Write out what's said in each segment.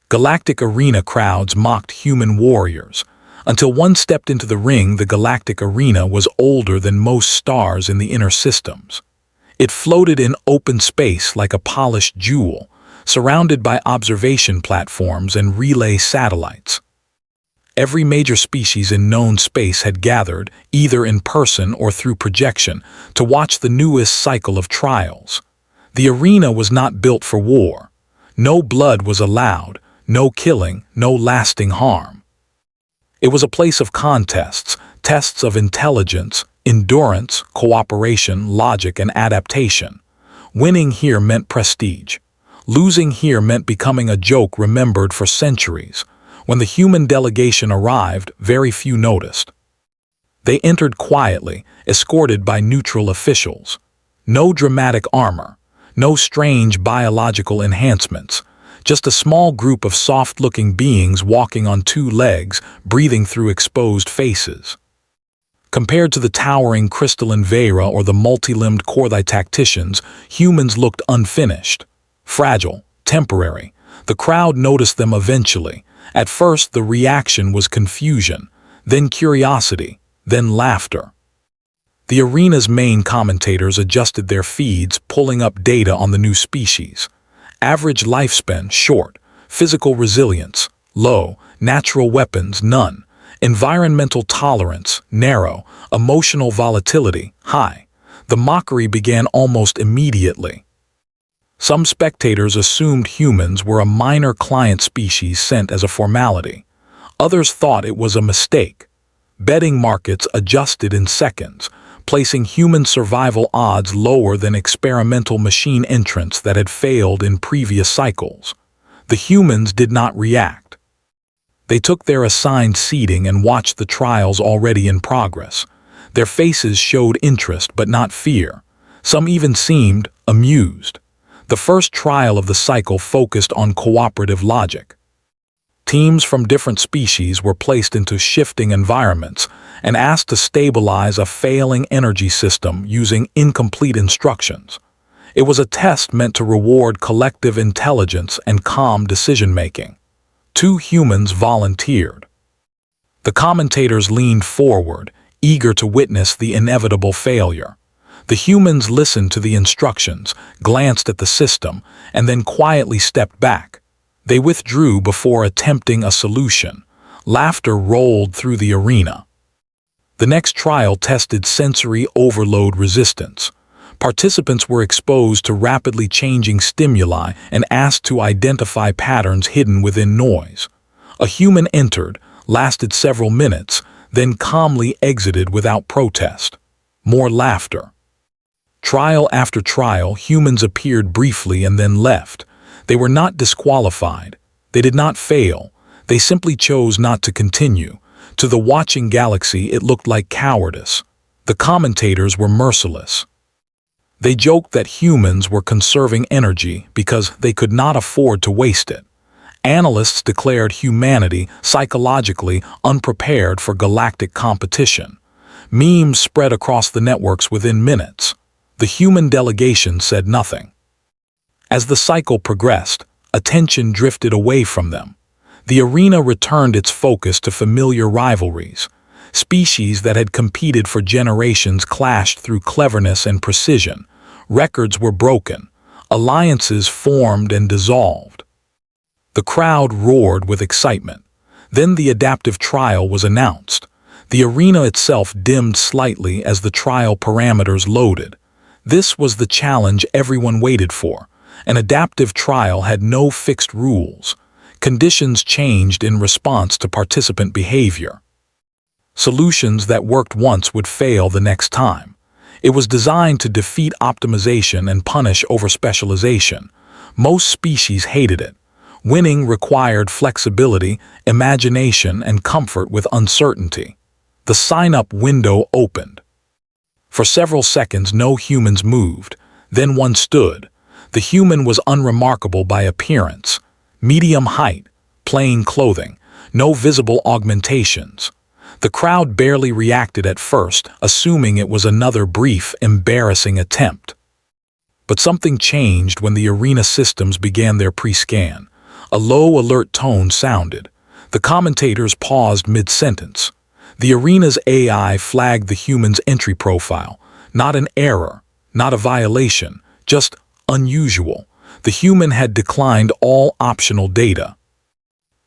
Galactic arena crowds mocked human warriors. Until one stepped into the ring, the Galactic arena was older than most stars in the inner systems. It floated in open space like a polished jewel, surrounded by observation platforms and relay satellites. Every major species in known space had gathered, either in person or through projection, to watch the newest cycle of trials. The arena was not built for war. No blood was allowed, no killing, no lasting harm. It was a place of contests, tests of intelligence, endurance, cooperation, logic, and adaptation. Winning here meant prestige. Losing here meant becoming a joke remembered for centuries. When the human delegation arrived, very few noticed. They entered quietly, escorted by neutral officials. No dramatic armor, no strange biological enhancements, just a small group of soft-looking beings walking on two legs, breathing through exposed faces. Compared to the towering crystalline Vera or the multi-limbed Korthai tacticians, humans looked unfinished, fragile, temporary. The crowd noticed them eventually. At first, the reaction was confusion, then curiosity, then laughter. The arena's main commentators adjusted their feeds, pulling up data on the new species. Average lifespan, short. Physical resilience, low. Natural weapons, none. Environmental tolerance, narrow. Emotional volatility, high. The mockery began almost immediately. Some spectators assumed humans were a minor client species sent as a formality. Others thought it was a mistake. Betting markets adjusted in seconds, placing human survival odds lower than experimental machine entrants that had failed in previous cycles. The humans did not react. They took their assigned seating and watched the trials already in progress. Their faces showed interest but not fear. Some even seemed amused. The first trial of the cycle focused on cooperative logic. Teams from different species were placed into shifting environments and asked to stabilize a failing energy system using incomplete instructions. It was a test meant to reward collective intelligence and calm decision-making. 2 humans volunteered. The commentators leaned forward, eager to witness the inevitable failure. The humans listened to the instructions, glanced at the system, and then quietly stepped back. They withdrew before attempting a solution. Laughter rolled through the arena. The next trial tested sensory overload resistance. Participants were exposed to rapidly changing stimuli and asked to identify patterns hidden within noise. A human entered, lasted several minutes, then calmly exited without protest. More laughter. Trial after trial, humans appeared briefly and then left. They were not disqualified. They did not fail. They simply chose not to continue. To the watching galaxy, it looked like cowardice. The commentators were merciless. They joked that humans were conserving energy because they could not afford to waste it. Analysts declared humanity psychologically unprepared for galactic competition. Memes spread across the networks within minutes. The human delegation said nothing. As the cycle progressed, attention drifted away from them. The arena returned its focus to familiar rivalries. Species that had competed for generations clashed through cleverness and precision. Records were broken. Alliances formed and dissolved. The crowd roared with excitement. Then the adaptive trial was announced. The arena itself dimmed slightly as the trial parameters loaded. This was the challenge everyone waited for. An adaptive trial had no fixed rules. Conditions changed in response to participant behavior. Solutions that worked once would fail the next time. It was designed to defeat optimization and punish overspecialization. Most species hated it. Winning required flexibility, imagination, and comfort with uncertainty. The sign-up window opened. For several seconds, no humans moved. Then one stood. The human was unremarkable by appearance. Medium height, plain clothing, no visible augmentations. The crowd barely reacted at first, assuming it was another brief, embarrassing attempt. But something changed when the arena systems began their pre-scan. A low, alert tone sounded. The commentators paused mid-sentence. The arena's AI flagged the human's entry profile. Not an error, not a violation, just unusual. The human had declined all optional data.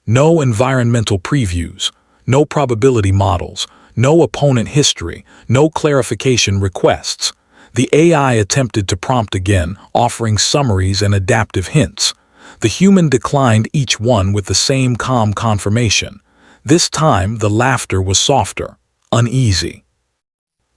No environmental previews, no probability models, no opponent history, no clarification requests. The AI attempted to prompt again, offering summaries and adaptive hints. The human declined each one with the same calm confirmation. This time, the laughter was softer, uneasy.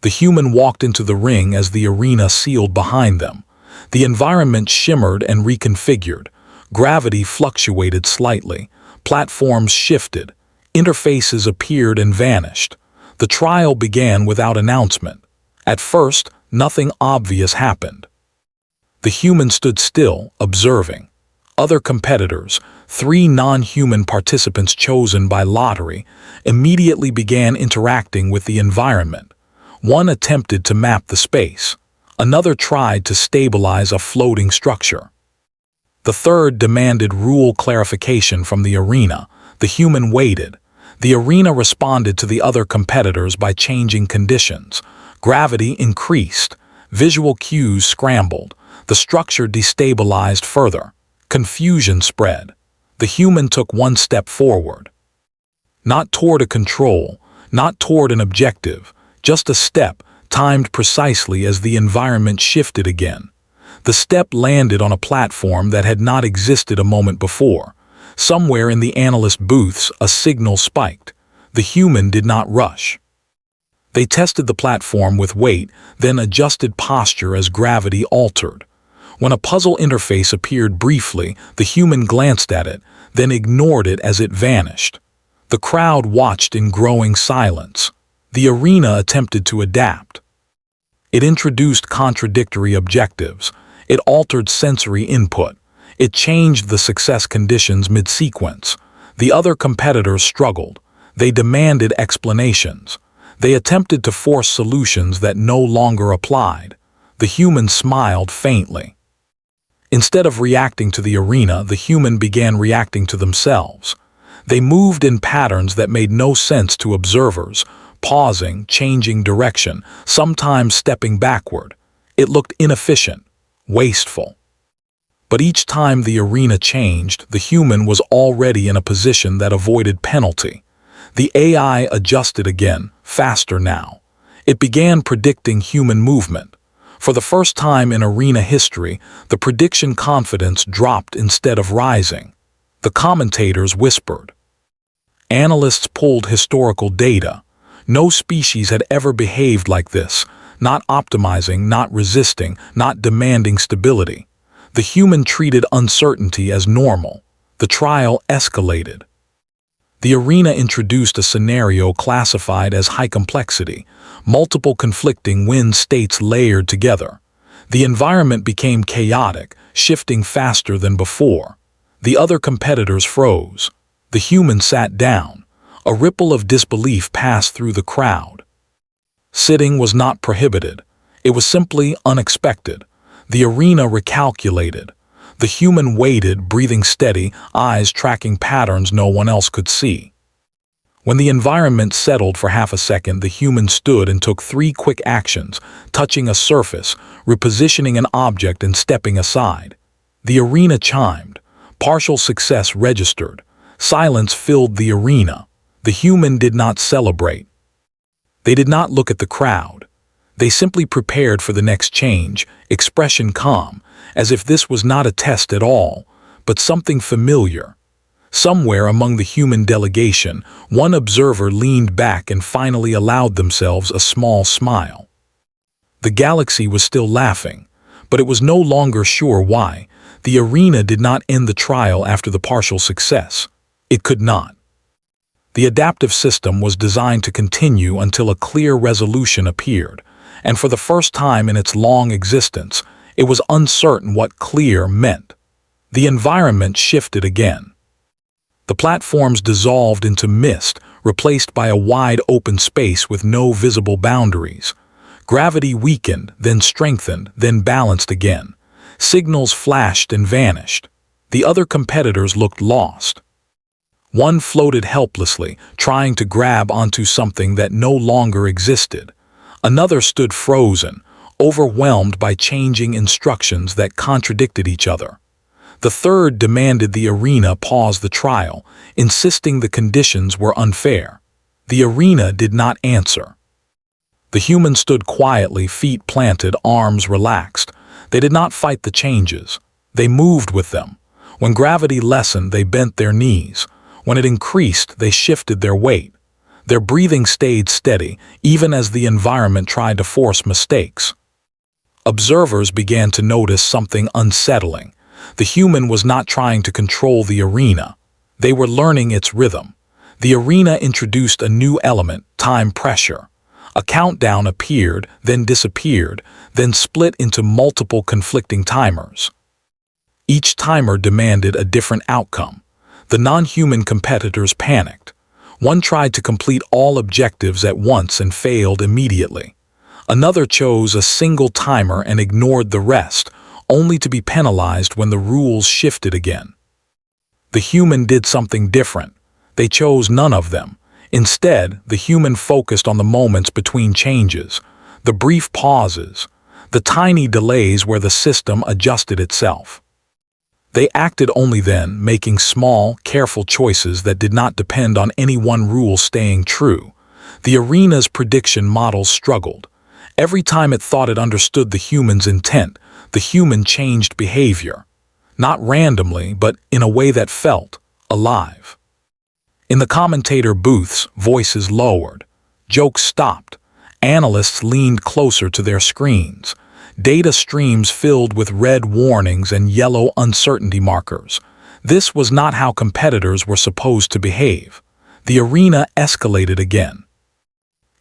The human walked into the ring as the arena sealed behind them. The environment shimmered and reconfigured. Gravity fluctuated slightly. Platforms shifted. Interfaces appeared and vanished. The trial began without announcement. At first, nothing obvious happened. The human stood still, observing. Other competitors, 3 non-human participants chosen by lottery, immediately began interacting with the environment. One attempted to map the space. Another tried to stabilize a floating structure. The third demanded rule clarification from the arena. The human waited. The arena responded to the other competitors by changing conditions. Gravity increased. Visual cues scrambled. The structure destabilized further. Confusion spread. The human took one step forward. Not toward a control, not toward an objective, just a step, timed precisely as the environment shifted again. The step landed on a platform that had not existed a moment before. Somewhere in the analyst booths, a signal spiked. The human did not rush. They tested the platform with weight, then adjusted posture as gravity altered. When a puzzle interface appeared briefly, the human glanced at it, then ignored it as it vanished. The crowd watched in growing silence. The arena attempted to adapt. It introduced contradictory objectives. It altered sensory input. It changed the success conditions mid-sequence. The other competitors struggled. They demanded explanations. They attempted to force solutions that no longer applied. The human smiled faintly. Instead of reacting to the arena, the human began reacting to themselves. They moved in patterns that made no sense to observers, pausing, changing direction, sometimes stepping backward. It looked inefficient, wasteful. But each time the arena changed, the human was already in a position that avoided penalty. The AI adjusted again, faster now. It began predicting human movement. For the first time in arena history, the prediction confidence dropped instead of rising. The commentators whispered. Analysts pulled historical data. No species had ever behaved like this, not optimizing, not resisting, not demanding stability. The human treated uncertainty as normal. The trial escalated. The arena introduced a scenario classified as high complexity, multiple conflicting wind states layered together. The environment became chaotic, shifting faster than before. The other competitors froze. The human sat down. A ripple of disbelief passed through the crowd. Sitting was not prohibited. It was simply unexpected. The arena recalculated. The human waited, breathing steady, eyes tracking patterns no one else could see. When the environment settled for half a second, the human stood and took 3 quick actions, touching a surface, repositioning an object, and stepping aside. The arena chimed. Partial success registered. Silence filled the arena. The human did not celebrate. They did not look at the crowd. They simply prepared for the next change, expression calm, as if this was not a test at all, but something familiar. Somewhere among the human delegation, one observer leaned back and finally allowed themselves a small smile. The galaxy was still laughing, but it was no longer sure why. The arena did not end the trial after the partial success. It could not. The adaptive system was designed to continue until a clear resolution appeared, and for the first time in its long existence, it was uncertain what clear meant. The environment shifted again. The platforms dissolved into mist, replaced by a wide open space with no visible boundaries. Gravity weakened, then strengthened, then balanced again. Signals flashed and vanished. The other competitors looked lost. One floated helplessly, trying to grab onto something that no longer existed. Another stood frozen, overwhelmed by changing instructions that contradicted each other. The third demanded the arena pause the trial, insisting the conditions were unfair. The arena did not answer. The humans stood quietly, feet planted, arms relaxed. They did not fight the changes. They moved with them. When gravity lessened, they bent their knees. When it increased, they shifted their weight. Their breathing stayed steady, even as the environment tried to force mistakes. Observers began to notice something unsettling. The human was not trying to control the arena. They were learning its rhythm. The arena introduced a new element, time pressure. A countdown appeared, then disappeared, then split into multiple conflicting timers. Each timer demanded a different outcome. The non-human competitors panicked. One tried to complete all objectives at once and failed immediately. Another chose a single timer and ignored the rest, only to be penalized when the rules shifted again. The human did something different. They chose none of them. Instead, the human focused on the moments between changes, the brief pauses, the tiny delays where the system adjusted itself. They acted only then, making small, careful choices that did not depend on any one rule staying true. The arena's prediction models struggled. Every time it thought it understood the human's intent, the human changed behavior. Not randomly, but in a way that felt alive. In the commentator booths, voices lowered. Jokes stopped. Analysts leaned closer to their screens. Data streams filled with red warnings and yellow uncertainty markers. This was not how competitors were supposed to behave. The arena escalated again.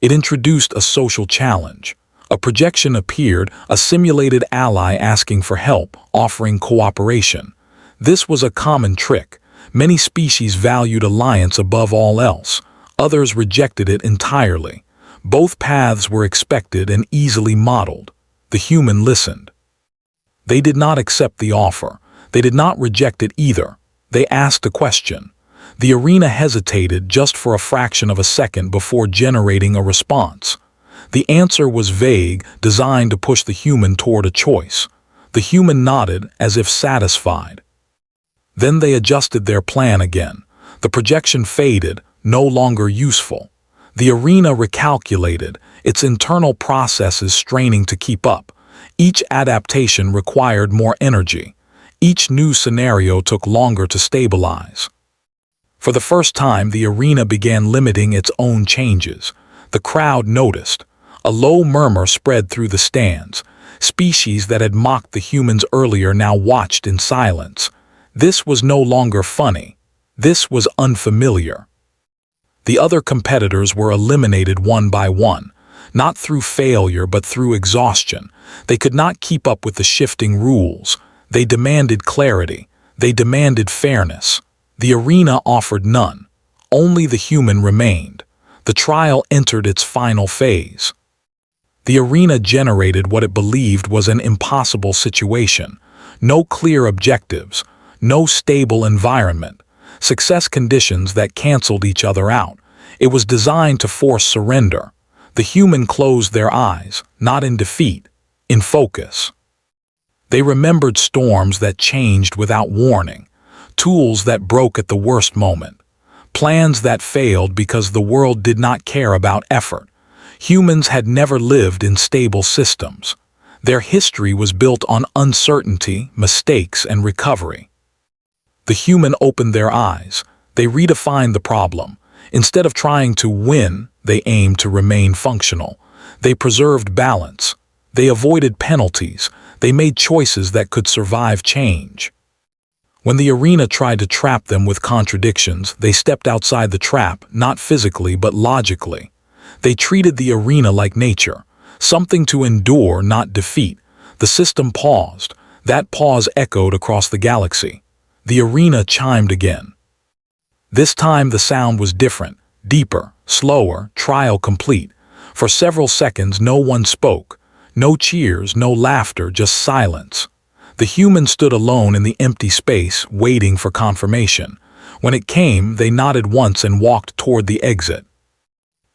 It introduced a social challenge. A projection appeared, a simulated ally asking for help, offering cooperation. This was a common trick. Many species valued alliance above all else. Others rejected it entirely. Both paths were expected and easily modeled. The human listened. They did not accept the offer. They did not reject it either. They asked a question. The arena hesitated just for a fraction of a second before generating a response. The answer was vague, designed to push the human toward a choice. The human nodded as if satisfied. Then they adjusted their plan again. The projection faded, no longer useful. The arena recalculated, its internal processes straining to keep up. Each adaptation required more energy. Each new scenario took longer to stabilize. For the first time, the arena began limiting its own changes. The crowd noticed. A low murmur spread through the stands. Species that had mocked the humans earlier now watched in silence. This was no longer funny. This was unfamiliar. The other competitors were eliminated one by one, not through failure but through exhaustion. They could not keep up with the shifting rules. They demanded clarity. They demanded fairness. The arena offered none. Only the human remained. The trial entered its final phase. The arena generated what it believed was an impossible situation. No clear objectives. No stable environment. Success conditions that canceled each other out. It was designed to force surrender. The human closed their eyes, not in defeat, in focus. They remembered storms that changed without warning, tools that broke at the worst moment, plans that failed because the world did not care about effort. Humans had never lived in stable systems. Their history was built on uncertainty, mistakes, and recovery. The human opened their eyes. They redefined the problem. Instead of trying to win, they aimed to remain functional. They preserved balance. They avoided penalties. They made choices that could survive change. When the arena tried to trap them with contradictions, they stepped outside the trap, not physically but logically. They treated the arena like nature, something to endure, not defeat. The system paused. That pause echoed across the galaxy. The arena chimed again. This time the sound was different, deeper, slower, trial complete. For several seconds no one spoke. No cheers, no laughter, just silence. The humans stood alone in the empty space, waiting for confirmation. When it came, they nodded once and walked toward the exit.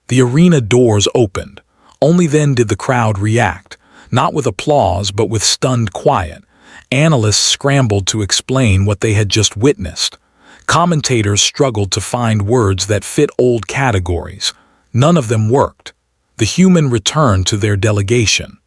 The arena doors opened. Only then did the crowd react, not with applause but with stunned quiet. Analysts scrambled to explain what they had just witnessed. Commentators struggled to find words that fit old categories. None of them worked. The human returned to their delegation.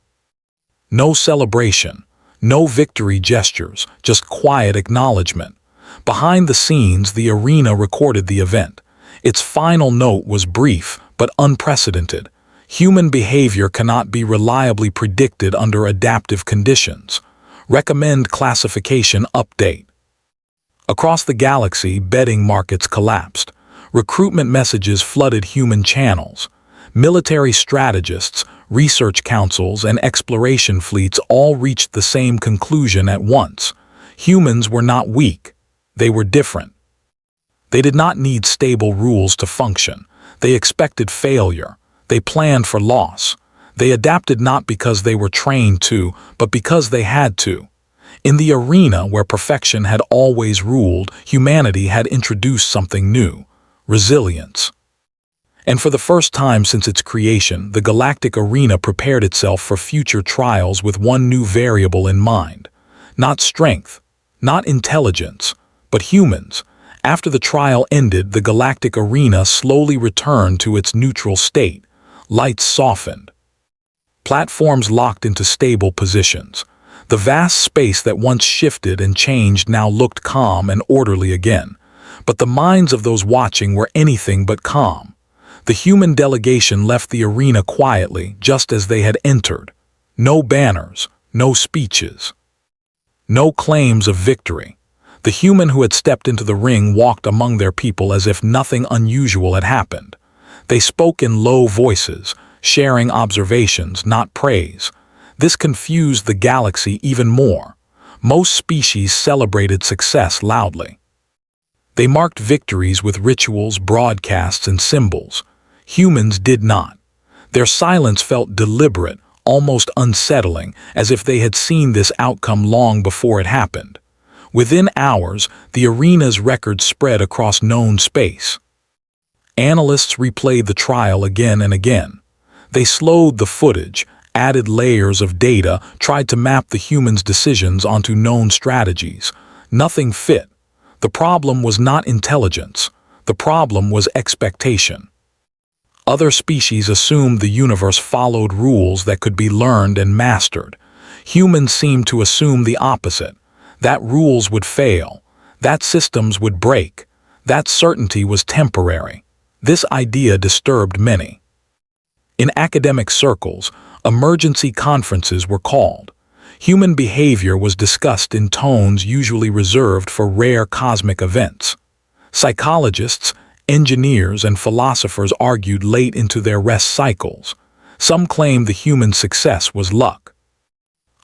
No celebration, no victory gestures, just quiet acknowledgement. Behind the scenes, the arena recorded the event. Its final note was brief but unprecedented. Human behavior cannot be reliably predicted under adaptive conditions. Recommend classification update. Across the galaxy, betting markets collapsed. Recruitment messages flooded human channels. Military strategists, research councils, and exploration fleets all reached the same conclusion at once. Humans were not weak. They were different. They did not need stable rules to function. They expected failure. They planned for loss. They adapted not because they were trained to, but because they had to. In the arena where perfection had always ruled, humanity had introduced something new: resilience. And for the first time since its creation, the galactic arena prepared itself for future trials with one new variable in mind. Not strength, not intelligence, but humans. After the trial ended, the galactic arena slowly returned to its neutral state. Lights softened. Platforms locked into stable positions. The vast space that once shifted and changed now looked calm and orderly again. But the minds of those watching were anything but calm. The human delegation left the arena quietly, just as they had entered. No banners, no speeches, no claims of victory. The human who had stepped into the ring walked among their people as if nothing unusual had happened. They spoke in low voices, sharing observations, not praise. This confused the galaxy even more. Most species celebrated success loudly. They marked victories with rituals, broadcasts, and symbols. Humans did not. Their silence felt deliberate, almost unsettling, as if they had seen this outcome long before it happened. Within hours, the arena's records spread across known space. Analysts replayed the trial again and again. They slowed the footage, added layers of data, tried to map the humans' decisions onto known strategies. Nothing fit. The problem was not intelligence. The problem was expectation. Other species assumed the universe followed rules that could be learned and mastered. Humans seemed to assume the opposite, that rules would fail, that systems would break, that certainty was temporary. This idea disturbed many. In academic circles, emergency conferences were called. Human behavior was discussed in tones usually reserved for rare cosmic events. Psychologists, engineers, and philosophers argued late into their rest cycles. Some claimed the human success was luck.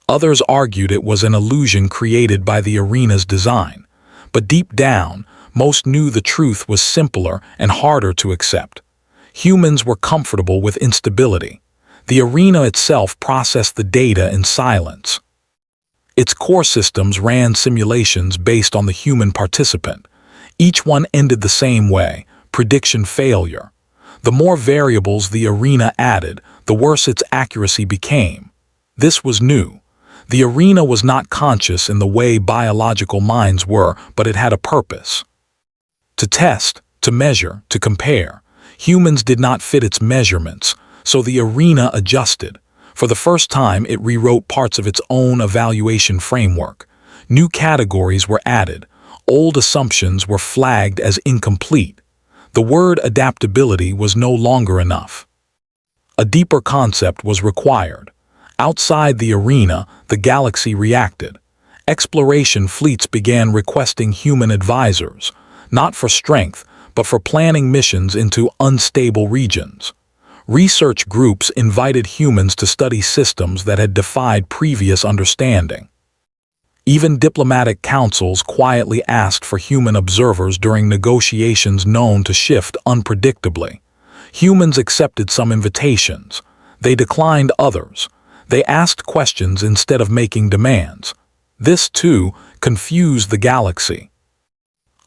Others argued it was an illusion created by the arena's design. But deep down, most knew the truth was simpler and harder to accept. Humans were comfortable with instability. The arena itself processed the data in silence. Its core systems ran simulations based on the human participant. Each one ended the same way: prediction failure. The more variables the arena added, the worse its accuracy became. This was new. The arena was not conscious in the way biological minds were, but it had a purpose. To test, to measure, to compare. Humans did not fit its measurements, so the arena adjusted. For the first time, it rewrote parts of its own evaluation framework. New categories were added. Old assumptions were flagged as incomplete. The word adaptability was no longer enough. A deeper concept was required. Outside the arena, the galaxy reacted. Exploration fleets began requesting human advisors, not for strength, but for planning missions into unstable regions. Research groups invited humans to study systems that had defied previous understanding. Even diplomatic councils quietly asked for human observers during negotiations known to shift unpredictably. Humans accepted some invitations. They declined others. They asked questions instead of making demands. This, too, confused the galaxy.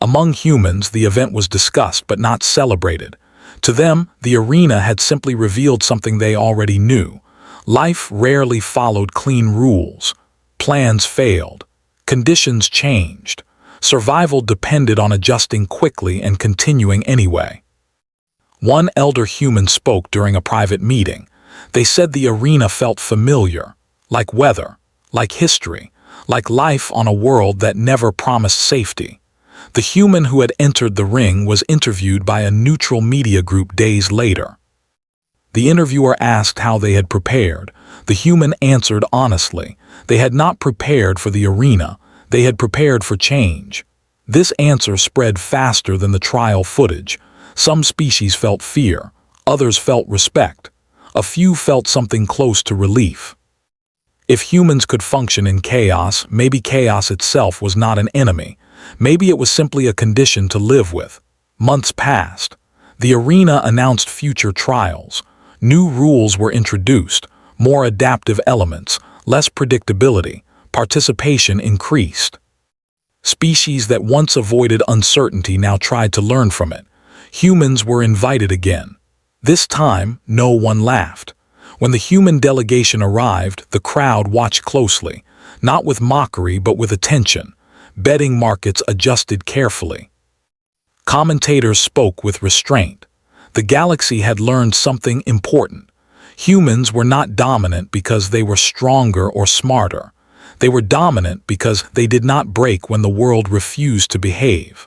Among humans, the event was discussed but not celebrated. To them, the arena had simply revealed something they already knew. Life rarely followed clean rules. Plans failed. Conditions changed. Survival depended on adjusting quickly and continuing anyway. One elder human spoke during a private meeting. They said the arena felt familiar, like weather, like history, like life on a world that never promised safety. The human who had entered the ring was interviewed by a neutral media group days later. The interviewer asked how they had prepared. The human answered honestly. They had not prepared for the arena, they had prepared for change. This answer spread faster than the trial footage. Some species felt fear, others felt respect. A few felt something close to relief. If humans could function in chaos, maybe chaos itself was not an enemy. Maybe it was simply a condition to live with. Months passed. The arena announced future trials. New rules were introduced, more adaptive elements, less predictability. Participation increased. Species that once avoided uncertainty now tried to learn from it. Humans were invited again. This time, no one laughed. When the human delegation arrived, the crowd watched closely, not with mockery but with attention. Betting markets adjusted carefully. Commentators spoke with restraint. The galaxy had learned something important. Humans were not dominant because they were stronger or smarter. They were dominant because they did not break when the world refused to behave.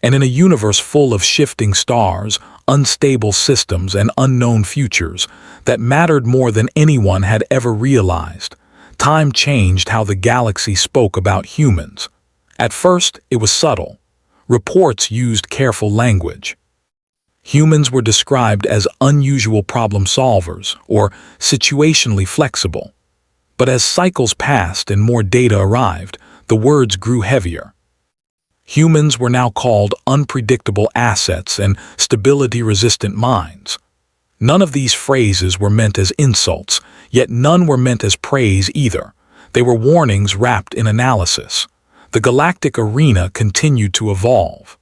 And in a universe full of shifting stars, unstable systems, and unknown futures that mattered more than anyone had ever realized, time changed how the galaxy spoke about humans. At first, it was subtle. Reports used careful language. Humans were described as unusual problem solvers or situationally flexible. But as cycles passed and more data arrived, the words grew heavier. Humans were now called unpredictable assets and stability-resistant minds. None of these phrases were meant as insults, yet none were meant as praise either. They were warnings wrapped in analysis. The galactic arena continued to evolve.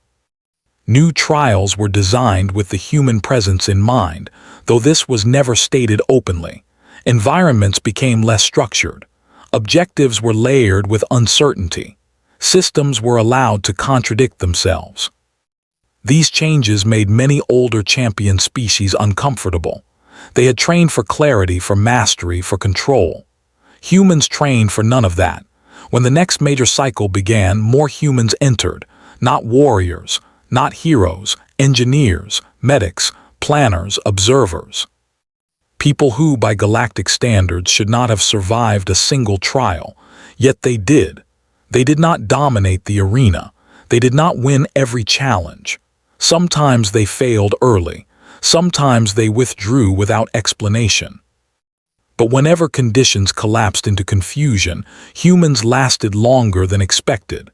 New trials were designed with the human presence in mind, though this was never stated openly. Environments became less structured. Objectives were layered with uncertainty. Systems were allowed to contradict themselves. These changes made many older champion species uncomfortable. They had trained for clarity, for mastery, for control. Humans trained for none of that. When the next major cycle began, more humans entered, not warriors, not heroes, engineers, medics, planners, observers. People who, by galactic standards, should not have survived a single trial, yet they did. They did not dominate the arena. They did not win every challenge. Sometimes they failed early. Sometimes they withdrew without explanation. But whenever conditions collapsed into confusion, humans lasted longer than expected.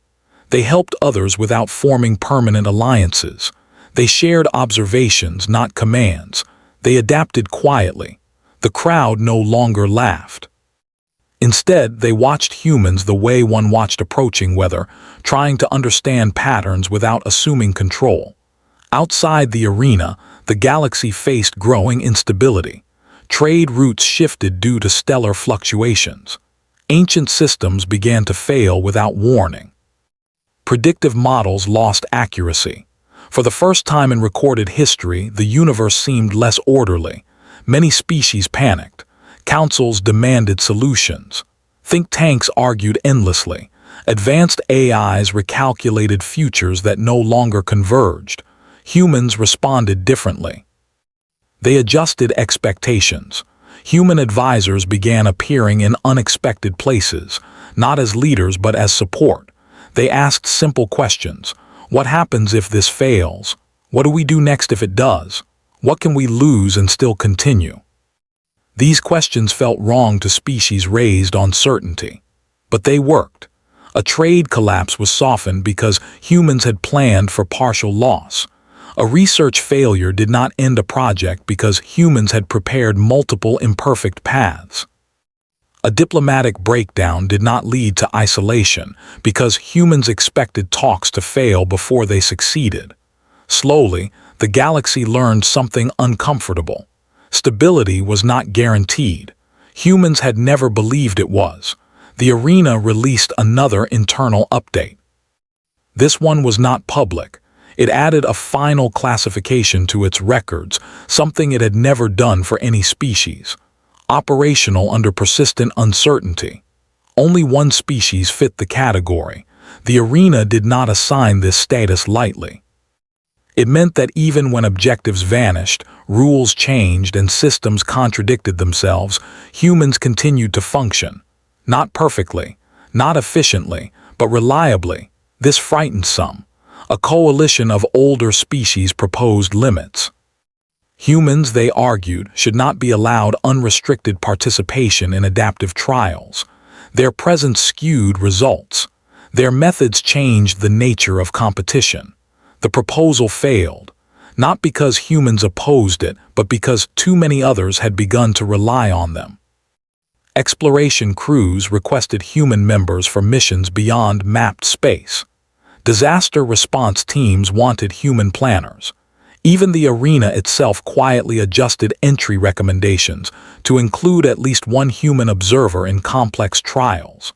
They helped others without forming permanent alliances. They shared observations, not commands. They adapted quietly. The crowd no longer laughed. Instead, they watched humans the way one watched approaching weather, trying to understand patterns without assuming control. Outside the arena, the galaxy faced growing instability. Trade routes shifted due to stellar fluctuations. Ancient systems began to fail without warning. Predictive models lost accuracy. For the first time in recorded history, the universe seemed less orderly. Many species panicked. Councils demanded solutions. Think tanks argued endlessly. Advanced AIs recalculated futures that no longer converged. Humans responded differently. They adjusted expectations. Human advisors began appearing in unexpected places, not as leaders but as support. They asked simple questions. What happens if this fails? What do we do next if it does? What can we lose and still continue? These questions felt wrong to species raised on certainty. But they worked. A trade collapse was softened because humans had planned for partial loss. A research failure did not end a project because humans had prepared multiple imperfect paths. A diplomatic breakdown did not lead to isolation because humans expected talks to fail before they succeeded. Slowly, the galaxy learned something uncomfortable. Stability was not guaranteed. Humans had never believed it was. The arena released another internal update. This one was not public. It added a final classification to its records, something it had never done for any species. Operational under persistent uncertainty. Only one species fit the category. The arena did not assign this status lightly. It meant that even when objectives vanished, rules changed, and systems contradicted themselves, humans continued to function. Not perfectly, not efficiently, but reliably. This frightened some. A coalition of older species proposed limits. Humans, they argued, should not be allowed unrestricted participation in adaptive trials. Their presence skewed results. Their methods changed the nature of competition. The proposal failed, not because humans opposed it, but because too many others had begun to rely on them. Exploration crews requested human members for missions beyond mapped space. Disaster response teams wanted human planners. Even the arena itself quietly adjusted entry recommendations to include at least one human observer in complex trials.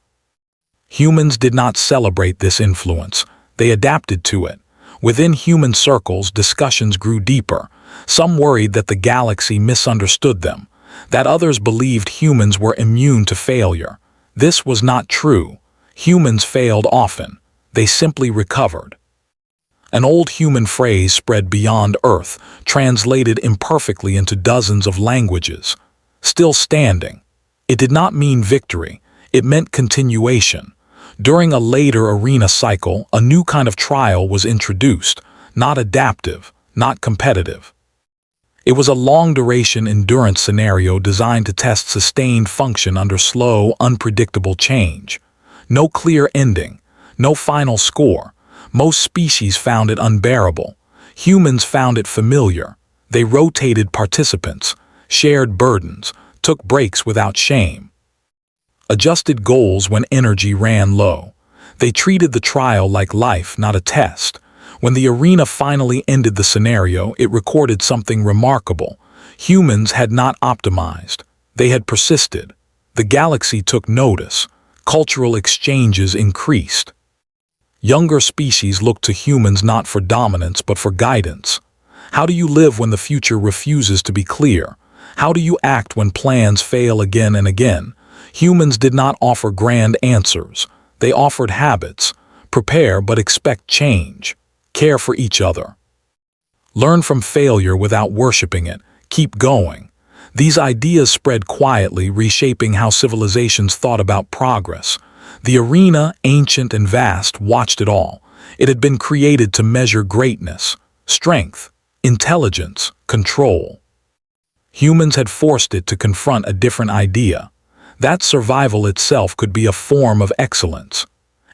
Humans did not celebrate this influence. They adapted to it. Within human circles, discussions grew deeper. Some worried that the galaxy misunderstood them, that others believed humans were immune to failure. This was not true. Humans failed often. They simply recovered. An old human phrase spread beyond Earth, translated imperfectly into dozens of languages. Still standing. It did not mean victory. It meant continuation. During a later arena cycle, a new kind of trial was introduced, not adaptive, not competitive. It was a long-duration endurance scenario designed to test sustained function under slow, unpredictable change. No clear ending, no final score. Most species found it unbearable. Humans found it familiar. They rotated participants, shared burdens, took breaks without shame. Adjusted goals when energy ran low. They treated the trial like life, not a test. When the arena finally ended the scenario, it recorded something remarkable. Humans had not optimized. They had persisted. The galaxy took notice. Cultural exchanges increased. Younger species looked to humans not for dominance but for guidance. How do you live when the future refuses to be clear? How do you act when plans fail again and again? Humans did not offer grand answers. They offered habits. Prepare but expect change. Care for each other. Learn from failure without worshiping it. Keep going. These ideas spread quietly, reshaping how civilizations thought about progress. The arena, ancient and vast, watched it all. It had been created to measure greatness, strength, intelligence, control. Humans had forced it to confront a different idea. That survival itself could be a form of excellence.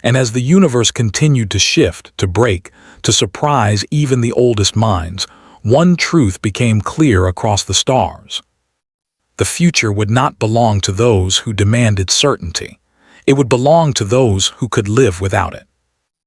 And as the universe continued to shift, to break, to surprise even the oldest minds, one truth became clear across the stars. The future would not belong to those who demanded certainty. It would belong to those who could live without it.